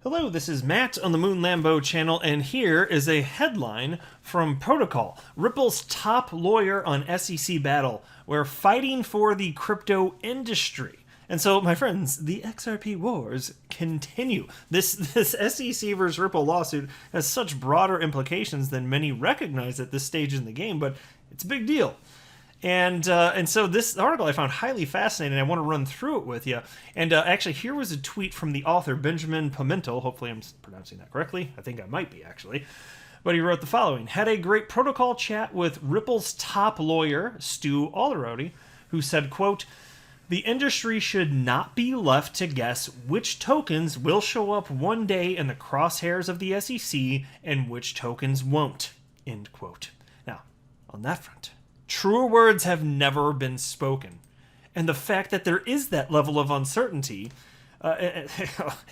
Hello, this is Matt on the Moon Lambo channel, and here is a headline from Protocol. Ripple's top lawyer on SEC battle. We're fighting for the crypto industry. And so, my friends, the XRP wars continue. This SEC versus Ripple lawsuit has such broader implications than many recognize at this stage in the game, but it's a big deal. And so this article I found highly fascinating. I want to run through it with you. And actually, here was a tweet from the author, Benjamin Pimento. Hopefully I'm pronouncing that correctly. I think I might be, actually. But he wrote the following. Had a great protocol chat with Ripple's top lawyer, Stu Alderodi, who said, quote, "The industry should not be left to guess which tokens will show up one day in the crosshairs of the SEC and which tokens won't," end quote. Now, on that front, truer words have never been spoken. And the fact that there is that level of uncertainty,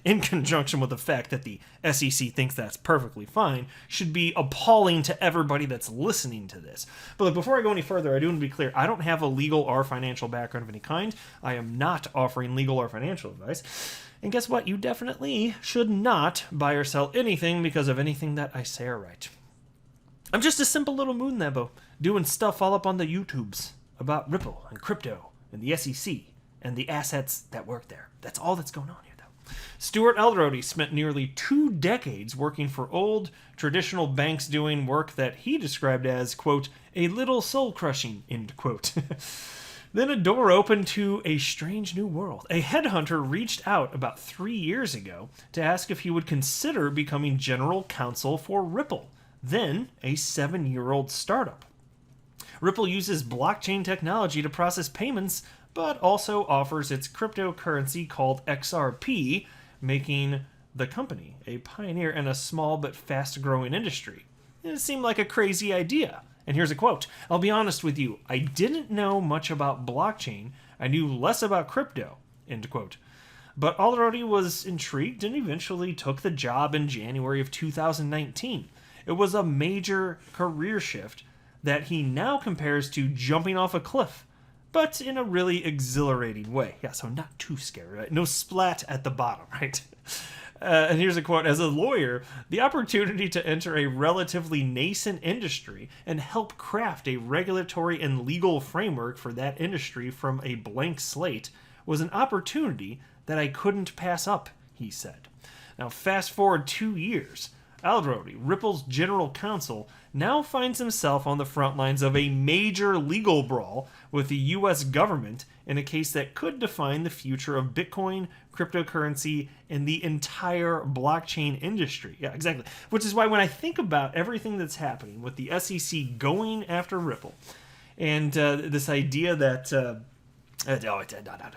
in conjunction with the fact that the SEC thinks that's perfectly fine, should be appalling to everybody that's listening to this. But look, before I go any further, I do want to be clear. I don't have a legal or financial background of any kind. I am not offering legal or financial advice. And guess what? You definitely should not buy or sell anything because of anything that I say or write. I'm just a simple little moon lambo doing stuff all up on the YouTubes about Ripple and crypto and the SEC and the assets that work there. That's all that's going on here, though. Stuart Alderodi spent nearly 2 decades working for old traditional banks doing work that he described as, quote, a little soul-crushing, end quote. Then a door opened to a strange new world. A headhunter reached out about 3 years ago to ask if he would consider becoming general counsel for Ripple, then a 7-year-old startup. Ripple uses blockchain technology to process payments, but also offers its cryptocurrency called XRP, making the company a pioneer in a small but fast-growing industry. It seemed like a crazy idea. And here's a quote. "I'll be honest with you, I didn't know much about blockchain. I knew less about crypto," end quote. But Alderodi was intrigued and eventually took the job in January of 2019. It was a major career shift that he now compares to jumping off a cliff, but in a really exhilarating way. Yeah, so not too scary, right? No splat at the bottom, right? And here's a quote. "As a lawyer, the opportunity to enter a relatively nascent industry and help craft a regulatory and legal framework for that industry from a blank slate was an opportunity that I couldn't pass up," he said. Now, fast forward 2 years. Alderodi, Ripple's general counsel, now finds himself on the front lines of a major legal brawl with the U.S. government in a case that could define the future of Bitcoin, cryptocurrency, and the entire blockchain industry. Yeah, exactly. Which is why when I think about everything that's happening with the SEC going after Ripple, and this idea that,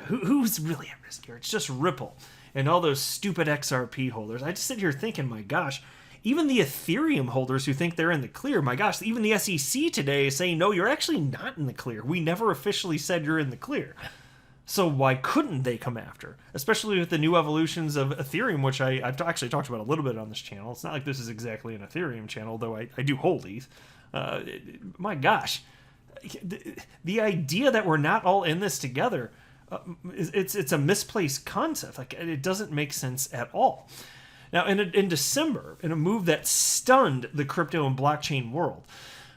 who's really at risk here? It's just Ripple and all those stupid XRP holders. I just sit here thinking, my gosh, even the Ethereum holders who think they're in the clear, my gosh, even the SEC today is saying, no, you're actually not in the clear. We never officially said you're in the clear. So why couldn't they come after? Especially with the new evolutions of Ethereum, which I've actually talked about a little bit on this channel. It's not like this is exactly an Ethereum channel, though I do hold these. My gosh, the idea that we're not all in this together, it's a misplaced concept. Like, it doesn't make sense at all. Now, in December, in a move that stunned the crypto and blockchain world,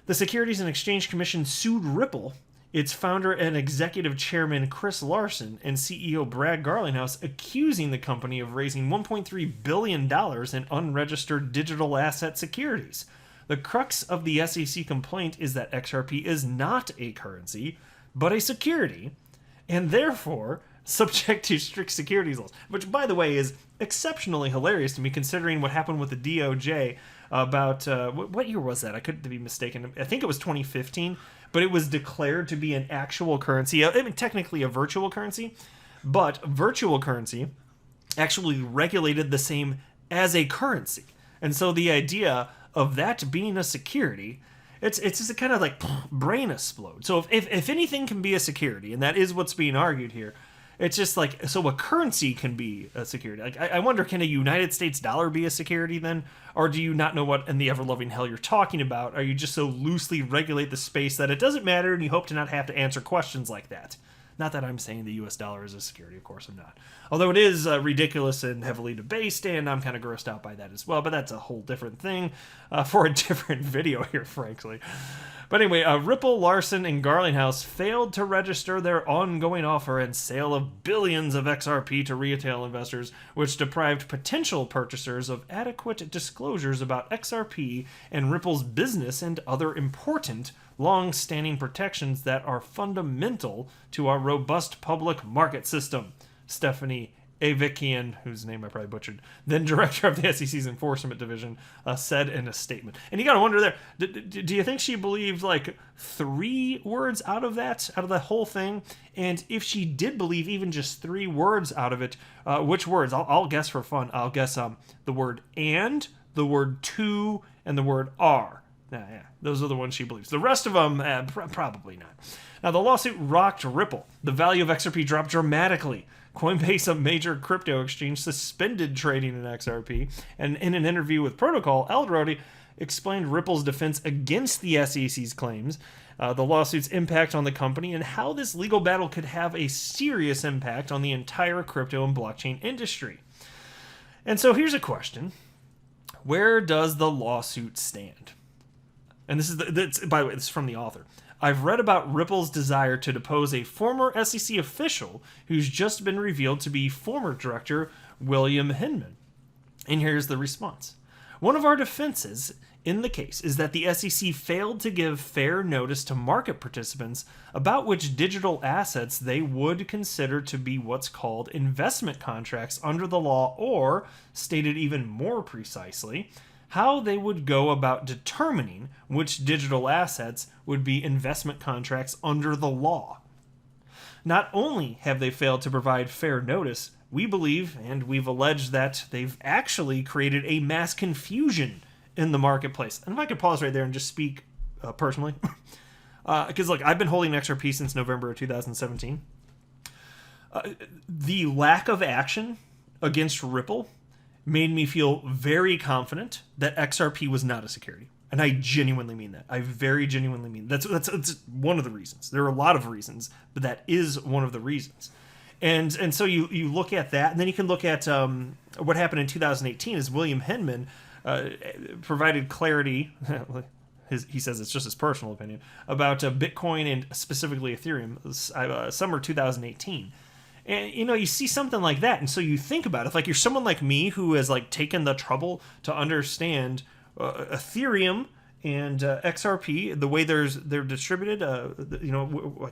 the Securities and Exchange Commission sued Ripple, its founder and executive chairman Chris Larsen and CEO Brad Garlinghouse, accusing the company of raising $1.3 billion in unregistered digital asset securities. The crux of the SEC complaint is that XRP is not a currency, but a security, and therefore subject to strict securities laws, which, by the way, is exceptionally hilarious to me considering what happened with the DOJ about, what year was that? I could be mistaken. I think it was 2015, but it was declared to be an actual currency. I mean, technically a virtual currency, but virtual currency actually regulated the same as a currency. And so the idea of that being a security, it's just a kind of like brain explode. So if anything can be a security, and that is what's being argued here, it's just like, so a currency can be a security. Like, I wonder, can a United States dollar be a security then? Or do you not know what in the ever-loving hell you're talking about? Are you just so loosely regulate the space that it doesn't matter and you hope to not have to answer questions like that? Not that I'm saying the US dollar is a security, of course I'm not. Although it is ridiculous and heavily debased, and I'm kind of grossed out by that as well, but that's a whole different thing for a different video here, frankly. But anyway, Ripple, Larson, and Garlinghouse failed to register their ongoing offer and sale of billions of XRP to retail investors, which deprived potential purchasers of adequate disclosures about XRP and Ripple's business and other important, long-standing protections that are fundamental to our robust public market system. Stephanie Avikian, whose name I probably butchered, then director of the SEC's Enforcement Division, said in a statement. And you got to wonder there, do you think she believed like 3 words out of the whole thing? And if she did believe even just 3 words out of it, which words? I'll guess for fun. I'll guess the word and, the word to, and the word are. Yeah, those are the ones she believes. The rest of them, probably not. Now, the lawsuit rocked Ripple. The value of XRP dropped dramatically. Coinbase, a major crypto exchange, suspended trading in XRP, and in an interview with Protocol, Eldrody explained Ripple's defense against the SEC's claims, the lawsuit's impact on the company, and how this legal battle could have a serious impact on the entire crypto and blockchain industry. And so here's a question. Where does the lawsuit stand? And by the way, this is from the author. I've read about Ripple's desire to depose a former SEC official who's just been revealed to be former director William Hinman. And here's the response. One of our defenses in the case is that the SEC failed to give fair notice to market participants about which digital assets they would consider to be what's called investment contracts under the law, or, stated even more precisely, how they would go about determining which digital assets would be investment contracts under the law. Not only have they failed to provide fair notice, we believe, and we've alleged, that they've actually created a mass confusion in the marketplace. And if I could pause right there and just speak personally, because look, I've been holding XRP since November of 2017. The lack of action against Ripple made me feel very confident that XRP was not a security. And I genuinely mean that. I very genuinely mean that. That's one of the reasons. There are a lot of reasons, but that is one of the reasons. And so you look at that, and then you can look at what happened in 2018 is William Hinman provided clarity, he says it's just his personal opinion, about Bitcoin and specifically Ethereum, summer 2018. And, you see something like that, and so you think about it. If, you're someone like me who has, taken the trouble to understand Ethereum and XRP, the way they're distributed,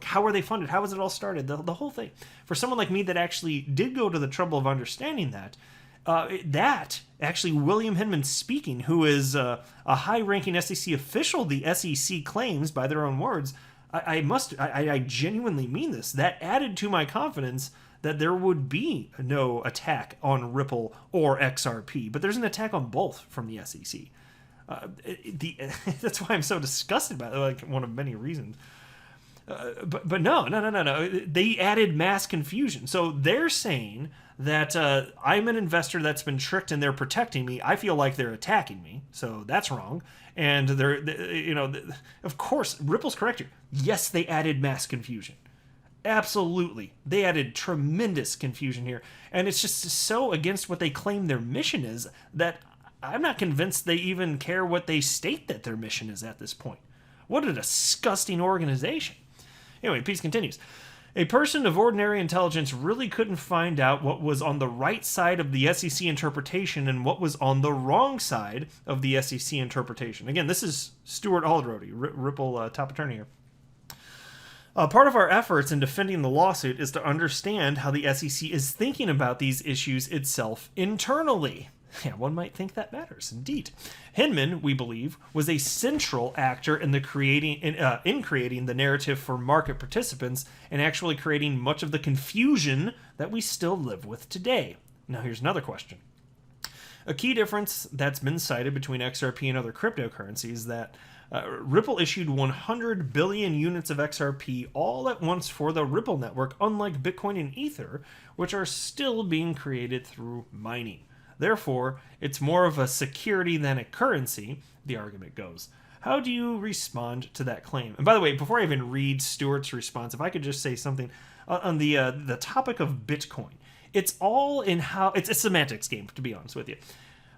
how are they funded? How was it all started? The whole thing. For someone like me that actually did go to the trouble of understanding that, William Hinman speaking, who is a high-ranking SEC official, the SEC claims, by their own words, I genuinely mean this. That added to my confidence that there would be no attack on Ripple or XRP, but there's an attack on both from the SEC. That's why I'm so disgusted by it, one of many reasons. But no. They added mass confusion. So they're saying that I'm an investor that's been tricked and they're protecting me. I feel like they're attacking me, so that's wrong. And of course, Ripple's correct here. Yes, they added mass confusion. Absolutely. They added tremendous confusion here. And it's just so against what they claim their mission is that I'm not convinced they even care what they state that their mission is at this point. What a disgusting organization. Anyway, piece continues. A person of ordinary intelligence really couldn't find out what was on the right side of the SEC interpretation and what was on the wrong side of the SEC interpretation. Again, this is Stuart Alderody, Ripple top attorney here. Part of our efforts in defending the lawsuit is to understand how the SEC is thinking about these issues itself internally. Yeah, one might think that matters, indeed. Hinman, we believe, was a central actor in creating the narrative for market participants and actually creating much of the confusion that we still live with today. Now, here's another question. A key difference that's been cited between XRP and other cryptocurrencies is that Ripple issued 100 billion units of XRP all at once for the Ripple network, unlike Bitcoin and Ether, which are still being created through mining. Therefore, it's more of a security than a currency, the argument goes. How do you respond to that claim? And by the way, before I even read Stuart's response, if I could just say something, on the topic of Bitcoin. It's all in how it's a semantics game, to be honest with you.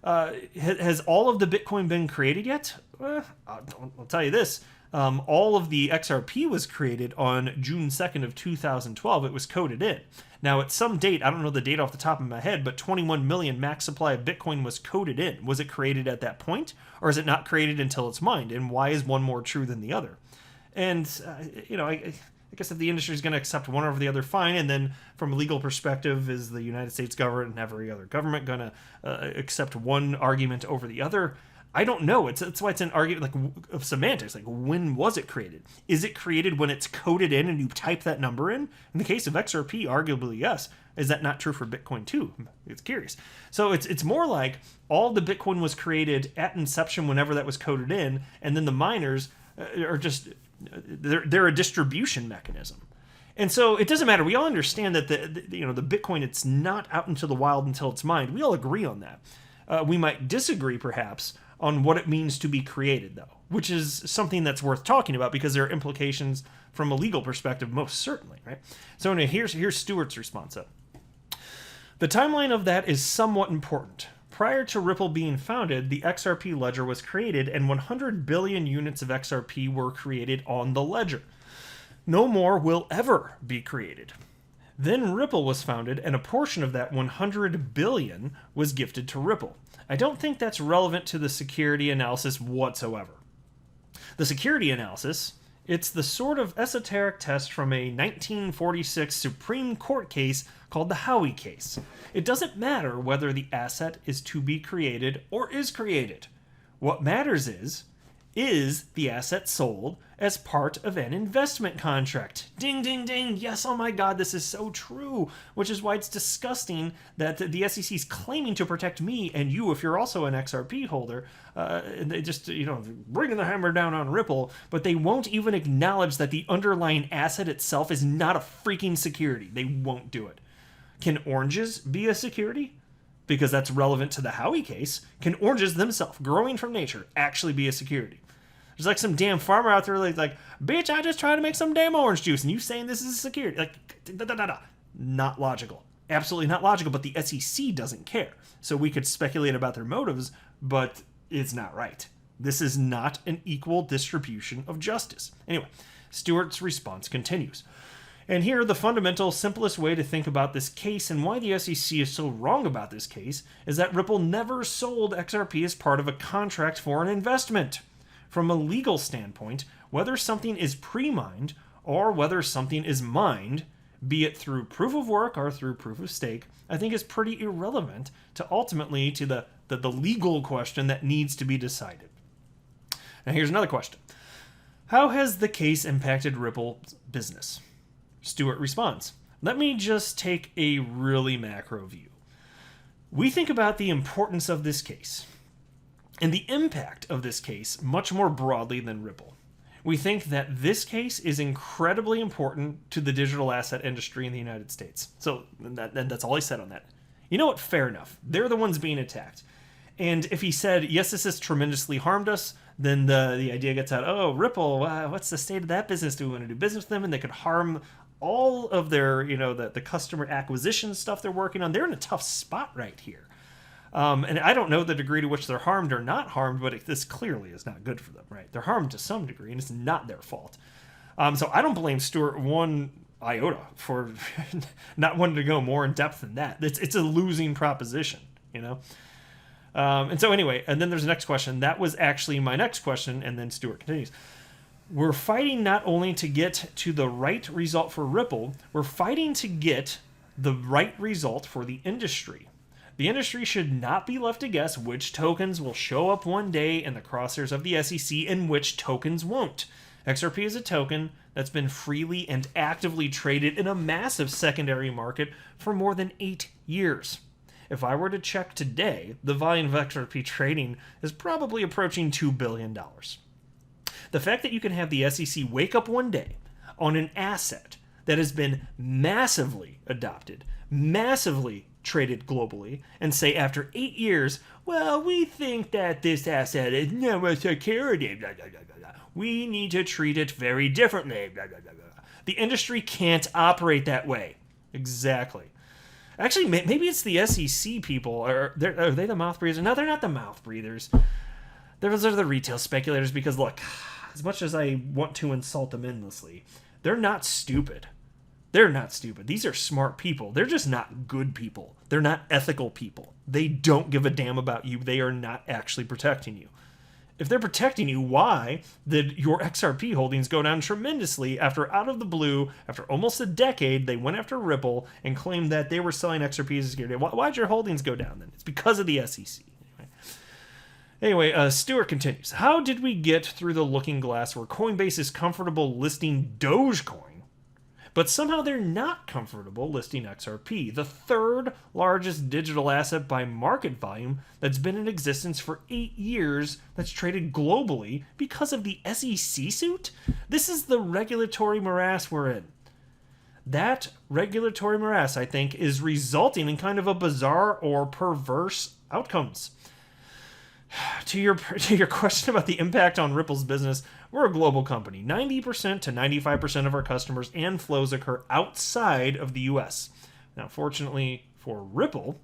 Has all of the Bitcoin been created yet? I'll tell you this. All of the XRP was created on June 2nd of 2012. It was coded in. Now, at some date, I don't know the date off the top of my head, but 21 million max supply of Bitcoin was coded in. Was it created at that point, or is it not created until it's mined? And why is one more true than the other? And, I guess if the industry is going to accept one over the other, fine. And then from a legal perspective, is the United States government and every other government going to accept one argument over the other? I don't know. It's why it's an argument of semantics. Like, when was it created? Is it created when it's coded in and you type that number in? In the case of XRP, arguably yes. Is that not true for Bitcoin too? It's curious. So it's more like all the Bitcoin was created at inception whenever that was coded in, and then the miners are just they're a distribution mechanism. And so it doesn't matter. We all understand that the Bitcoin, it's not out into the wild until it's mined. We all agree on that. We might disagree perhaps on what it means to be created, though, which is something that's worth talking about because there are implications from a legal perspective, most certainly, right? So anyway, here's Stewart's response. The timeline of that is somewhat important. Prior to Ripple being founded, the XRP ledger was created and 100 billion units of XRP were created on the ledger. No more will ever be created. Then Ripple was founded and a portion of that 100 billion was gifted to Ripple. I don't think that's relevant to the security analysis whatsoever. The security analysis, it's the sort of esoteric test from a 1946 Supreme Court case called the Howie Case. It doesn't matter whether the asset is to be created or is created. What matters is the asset sold as part of an investment contract? Ding, ding, ding. Yes, oh my God, this is so true. Which is why it's disgusting that the SEC is claiming to protect me and you if you're also an XRP holder. And they just, bringing the hammer down on Ripple, but they won't even acknowledge that the underlying asset itself is not a freaking security. They won't do it. Can oranges be a security? Because that's relevant to the Howie case. Can oranges themselves, growing from nature, actually be a security? There's like some damn farmer out there like, bitch, I just tried to make some damn orange juice, and you saying this is a security. Like, not logical. Absolutely not logical, but the SEC doesn't care. So we could speculate about their motives, but it's not right. This is not an equal distribution of justice. Anyway, Stewart's response continues. And here, the fundamental, simplest way to think about this case and why the SEC is so wrong about this case is that Ripple never sold XRP as part of a contract for an investment. From a legal standpoint, whether something is pre-mined or whether something is mined, be it through proof of work or through proof of stake, I think is pretty irrelevant to ultimately to the legal question that needs to be decided. Now here's another question. How has the case impacted Ripple's business? Stewart responds, let me just take a really macro view. We think about the importance of this case and the impact of this case much more broadly than Ripple. We think that this case is incredibly important to the digital asset industry in the United States. So that's all he said on that. You know what? Fair enough. They're the ones being attacked. And if he said, yes, this has tremendously harmed us, then the idea gets out, oh, Ripple, what's the state of that business? Do we want to do business with them? And they could harm all of their, the customer acquisition stuff they're working on. They're in a tough spot right here. And I don't know the degree to which they're harmed or not harmed, but this clearly is not good for them, right? They're harmed to some degree, and it's not their fault. So I don't blame Stewart one iota for not wanting to go more in depth than that. It's a losing proposition, And so anyway, and then there's the next question. That was actually my next question, and then Stewart continues. We're fighting not only to get to the right result for Ripple, we're fighting to get the right result for the industry. The industry should not be left to guess which tokens will show up one day in the crosshairs of the SEC and which tokens won't. XRP is a token that's been freely and actively traded in a massive secondary market for more than 8 years. If I were to check today, the volume of XRP trading is probably approaching $2 billion. The fact that you can have the SEC wake up one day on an asset that has been massively adopted, massively traded globally, and say after 8 years, well, we think that this asset is no a security, blah, blah, blah, blah, blah. We need to treat it very differently, blah, blah, blah, blah. The industry can't operate that way. Exactly. Actually, maybe it's the SEC people. Are they the mouth breathers? No, they're not the mouth breathers. Those are the retail speculators because, look, as much as I want to insult them endlessly, they're not stupid. They're not stupid. These are smart people. They're just not good people. They're not ethical people. They don't give a damn about you. They are not actually protecting you. If they're protecting you, why did your XRP holdings go down tremendously after, out of the blue, after almost a decade, they went after Ripple and claimed that they were selling XRP as a security? Why did your holdings go down then? It's because of the SEC. Anyway, Stuart continues. How did we get through the looking glass where Coinbase is comfortable listing Dogecoin, but somehow they're not comfortable listing XRP, the third largest digital asset by market volume that's been in existence for 8 years, that's traded globally because of the SEC suit? This is the regulatory morass we're in. That regulatory morass, I think, is resulting in kind of a bizarre or perverse outcomes. To your question about the impact on Ripple's business, we're a global company. 90% to 95% of our customers and flows occur outside of the US. Now, fortunately for Ripple,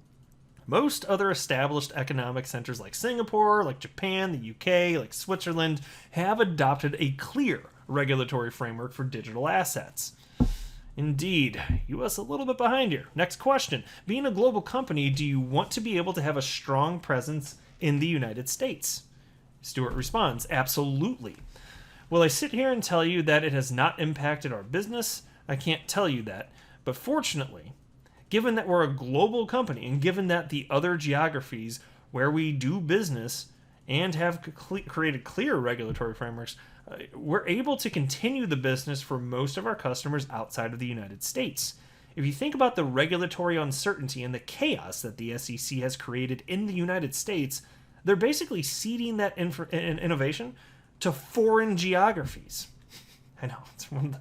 most other established economic centers like Singapore, like Japan, the UK, like Switzerland, have adopted a clear regulatory framework for digital assets. Indeed, US a little bit behind here. Next question. Being a global company, do you want to be able to have a strong presence in the United States? Stuart responds, absolutely. Will I sit here and tell you that it has not impacted our business? I can't tell you that. But fortunately, given that we're a global company and given that the other geographies where we do business and have created clear regulatory frameworks, we're able to continue the business for most of our customers outside of the United States. If you think about the regulatory uncertainty and the chaos that the SEC has created in the United States, they're basically ceding that innovation to foreign geographies. I know, it's one of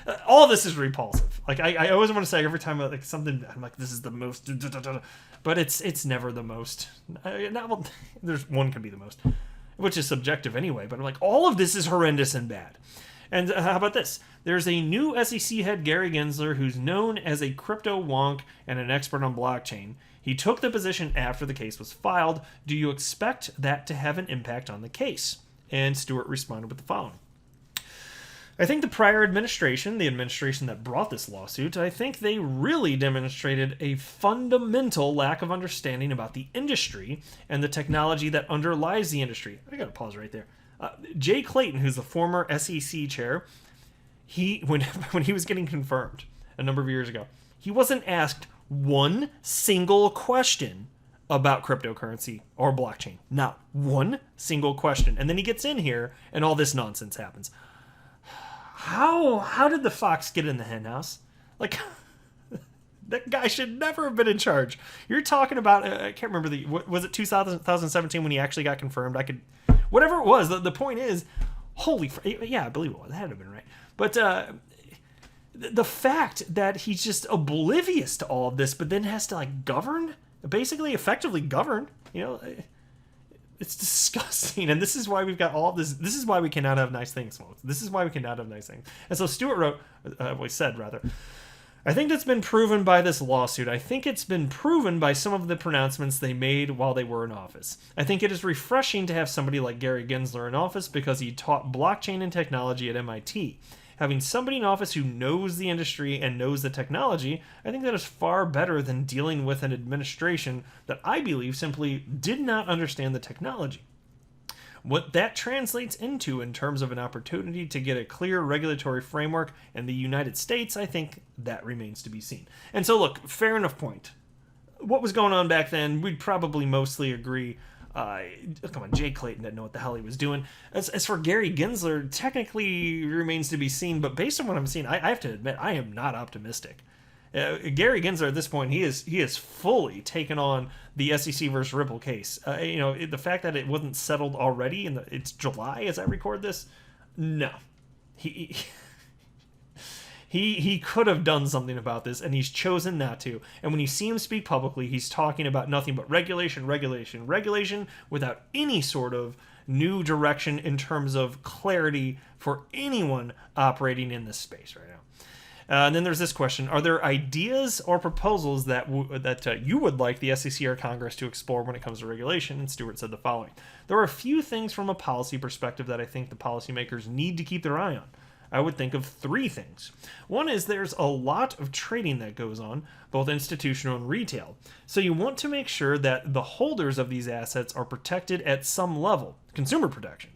the, all this is repulsive. Like I always want to say every time like something, I'm like, this is the most, but it's never the most. There's one could be the most, which is subjective anyway. But I'm like, all of this is horrendous and bad. And how about this? There's a new SEC head, Gary Gensler, who's known as a crypto wonk and an expert on blockchain. He took the position after the case was filed. Do you expect that to have an impact on the case? And Stuart responded with the following. I think the prior administration, the administration that brought this lawsuit, I think they really demonstrated a fundamental lack of understanding about the industry and the technology that underlies the industry. I gotta pause right there. Jay Clayton, who's the former SEC chair, when he was getting confirmed a number of years ago, he wasn't asked one single question about cryptocurrency or blockchain. Not one single question. And then he gets in here and all this nonsense happens. How did the fox get in the henhouse? Like, that guy should never have been in charge. You're talking about, I can't remember, was it 2017 when he actually got confirmed? Whatever it was, the point is, yeah, I believe it was. That had to have been right. But the fact that he's just oblivious to all of this, but then has to like govern, basically effectively govern, it's disgusting. And this is why we've got all this. This is why we cannot have nice things, folks. This is why we cannot have nice things. And so Stuart said, I think that's been proven by this lawsuit. I think it's been proven by some of the pronouncements they made while they were in office. I think it is refreshing to have somebody like Gary Gensler in office because he taught blockchain and technology at MIT. Having somebody in office who knows the industry and knows the technology, I think that is far better than dealing with an administration that I believe simply did not understand the technology. What that translates into in terms of an opportunity to get a clear regulatory framework in the United States, I think that remains to be seen. And so look, fair enough point. What was going on back then, we'd probably mostly agree. Come on, Jay Clayton didn't know what the hell he was doing. As for Gary Gensler, technically remains to be seen, but based on what I'm seeing, I have to admit, I am not optimistic. Gary Gensler at this point, he is fully taken on the SEC versus Ripple case. The fact that it wasn't settled already, it's July as I record this, no. He He could have done something about this, and he's chosen not to. And when you see him speak publicly, he's talking about nothing but regulation, regulation, regulation, without any sort of new direction in terms of clarity for anyone operating in this space right now. And then there's this question: are there ideas or proposals that you would like the SEC or Congress to explore when it comes to regulation? And Stewart said the following: there are a few things from a policy perspective that I think the policymakers need to keep their eye on. I would think of three things. One is there's a lot of trading that goes on, both institutional and retail. So you want to make sure that the holders of these assets are protected at some level, consumer protection.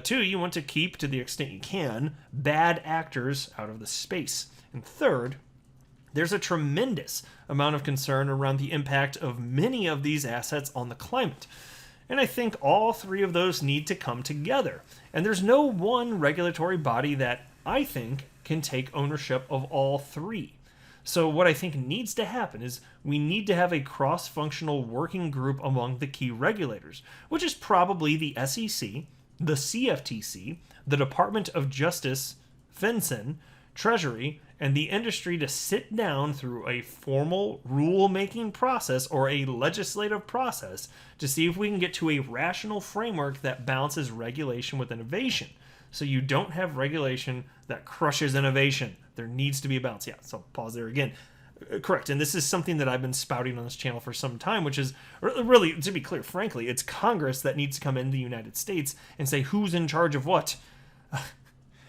Two, you want to keep, to the extent you can, bad actors out of the space. And third, there's a tremendous amount of concern around the impact of many of these assets on the climate. And I think all three of those need to come together. And there's no one regulatory body that I think can take ownership of all three. So what I think needs to happen is we need to have a cross-functional working group among the key regulators, which is probably the SEC, the CFTC, the Department of Justice, FinCEN, Treasury, and the industry, to sit down through a formal rule-making process or a legislative process to see if we can get to a rational framework that balances regulation with innovation. So you don't have regulation that crushes innovation. There needs to be a balance. Yeah, so pause there again. Correct. And this is something that I've been spouting on this channel for some time, which is really, to be clear, frankly, it's Congress that needs to come in the United States and say who's in charge of what.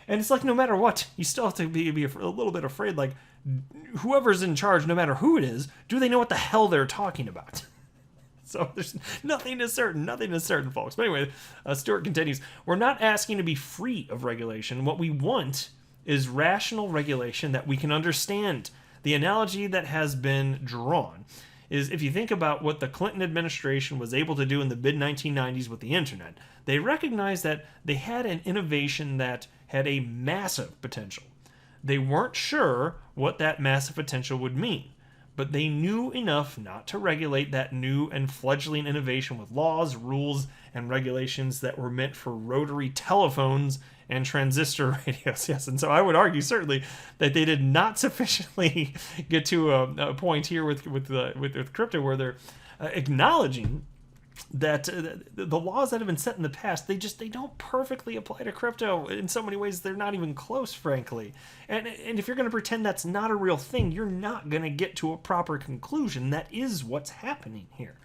And it's like, no matter what, you still have to be a little bit afraid, like, whoever's in charge, no matter who it is, do they know what the hell they're talking about? So there's nothing is certain, folks. But anyway, Stewart continues, we're not asking to be free of regulation. What we want is rational regulation that we can understand. The analogy that has been drawn is, if you think about what the Clinton administration was able to do in the mid-1990s with the internet, they recognized that they had an innovation that had a massive potential. They weren't sure what that massive potential would mean, but they knew enough not to regulate that new and fledgling innovation with laws, rules, and regulations that were meant for rotary telephones and transistor radios. Yes, and so I would argue certainly that they did not sufficiently get to a point here with crypto where they're acknowledging that the laws that have been set in the past, they don't perfectly apply to crypto. In so many ways, they're not even close, frankly. And if you're going to pretend that's not a real thing, you're not going to get to a proper conclusion. That is what's happening here.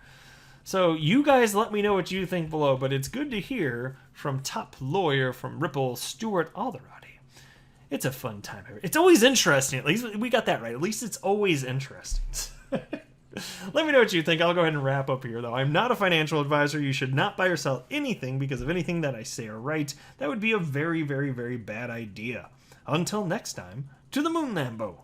So you guys let me know what you think below, but it's good to hear from top lawyer from Ripple, Stewart Alderati. It's a fun time. It's always interesting. At least we got that right. At least it's always interesting. Let me know what you think. I'll go ahead and wrap up here, though. I'm not a financial advisor. You should not buy or sell anything because of anything that I say or write. That would be a very, very, very bad idea. Until next time, to the moon, Lambo.